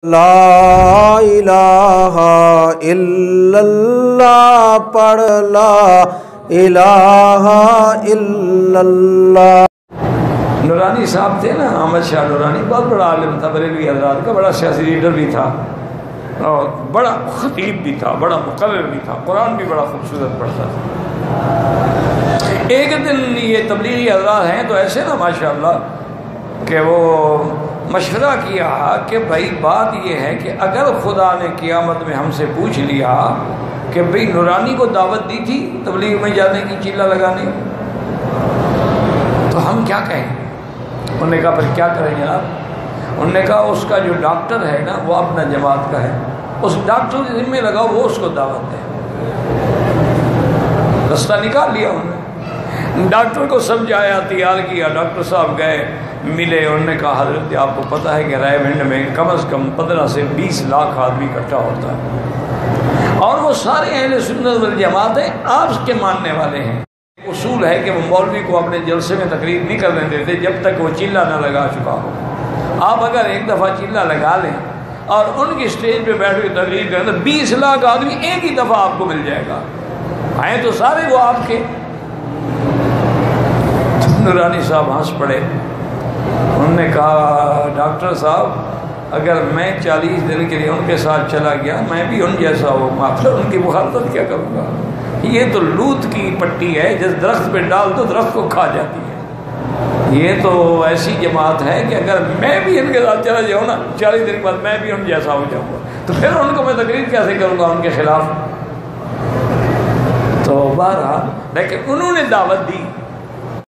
لا الہ الا اللہ پڑھ لا الہ الا اللہ۔ نورانی صاحب تھے نا، احمد شاہ نورانی، بہت بڑا عالم تھا، بریلوی حضرات کا، بڑا سیاسی لیڈر بھی تھا اور بڑا خطیب بھی تھا، بڑا مقرر بھی تھا، قرآن بھی بڑا خوبصورت پڑھتا تھا۔ ایک دن یہ تبلیغی حضرات ہیں تو ایسے نا ماشاءاللہ کہ وہ مشورہ کیا کہ بھائی بات یہ ہے کہ اگر خدا نے قیامت میں ہم سے پوچھ لیا کہ بھئی نورانی کو دعوت دی تھی تبلیغ میں جانے کی، چیلہ لگانے کی، تو ہم کیا کہیں؟ انہوں نے کہا پھر کیا کریں جناب؟ انہوں نے کہا اس کا جو ڈاکٹر ہے نا وہ اپنا جماعت کا ہے، اس ڈاکٹر کے ذمہ لگاؤ، وہ اس کو دعوت دے۔ رستہ نکال لیا انہوں نے، ڈاکٹر کو سمجھایا، تیار کیا، ڈاکٹر صاحب گئے، ملے، انہوں نے کہا حضرت آپ کو پتہ ہے کہ رائے بھنڈ میں کم از کم 15 سے 20 لاکھ آدمی اکٹھا ہوتا ہے اور وہ سارے اہل سنت والجماعت ہیں، آپ کے ماننے والے ہیں۔ اصول ہے کہ وہ مولوی کو اپنے جلسے میں تقریر نہیں کرنے دیتے جب تک وہ چلہ نہ لگا چکا ہو۔ آپ اگر ایک دفعہ چلہ لگا لیں اور ان کی سٹیج پہ بیٹھ کے تقریر کریں تو 20 لاکھ آدمی ایک ہی دفعہ آپ کو مل جائے گا، ہیں تو سارے وہ آپ کے۔ نورانی صاحب ہنس پڑے، انہوں نے کہا ڈاکٹر صاحب اگر میں 40 دن کے لیے ان کے ساتھ چلا گیا میں بھی ان جیسا ہوں، پھر ان کی مخالفت کیا کروں گا؟ یہ تو لوت کی پٹی ہے، جس درخت پہ ڈال دو درخت کو کھا جاتی ہے۔ یہ تو ایسی جماعت ہے کہ اگر میں بھی ان کے ساتھ چلا جاؤں نا 40 دن کے بعد میں بھی ان جیسا ہو جاؤں گا، تو پھر ان کو میں تقریر کیسے کروں گا ان کے خلاف؟ تو بہرحال لیکن انہوں نے دعوت دی۔